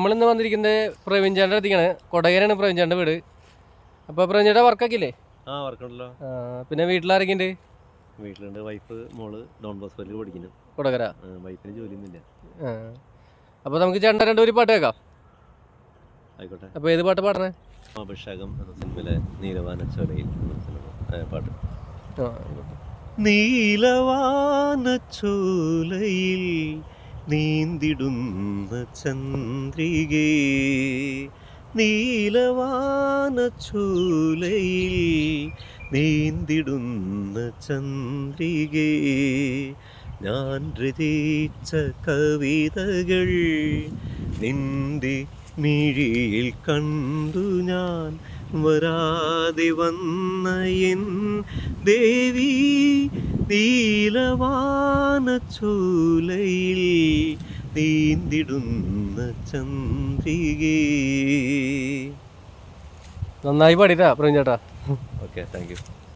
നമ്മളിന്ന് വന്നിരിക്കുന്നത് പ്രവീൺ ചേട്ടൻ്റെ അടുത്തേക്കാണ്. കൊടകരയാണ് പ്രവീൺ ചേട്ടൻ്റെ വീട്. അപ്പോൾ പ്രവീൺ ചേട്ടാ വർക്കൊക്കെ ഇല്ലേ? വർക്കുണ്ടല്ലോ. പിന്നെ വീട്ടിലാരൊക്കെ ഉണ്ട്? വീട്ടിലുണ്ട് വൈഫ്, മോള് ഡോൺ ബോസ്കോയിൽ പഠിക്കുന്നു. കൊടകര. വൈഫിന് ജോലിയൊന്നുമില്ല. അപ്പോൾ നമുക്ക് ചേട്ടൻ രണ്ടു പാട്ട് കേൾക്കാം. ആയിക്കോട്ടെ. അപ്പോൾ ഏത് പാട്ട് പാടണേ? അഭിഷേകം എന്ന സിനിമയിലെ നീലവാനച്ചോലയിൽ പാട്ട്. നീലവാനച്ചോലയിൽ നീന്തിടുന്ന ചന്ദ്രികേ, നീലവാനച്ചോലയിൽ നീന്തിടുന്ന ചന്ദ്രികേ, ഞാൻ രചിച്ച കവിതകൾ നിന്റെ മിഴിയിൽ കണ്ടു ഞാൻ, വരാതെ വന്ന എൻ ദേവി, നീലവാനച്ചോലയിൽ നീന്തിടുന്ന ചന്ദ്രികേ. നന്നായി പാടിട്ടാ പ്രവീൺ ചേട്ടാ. Okay, thank you.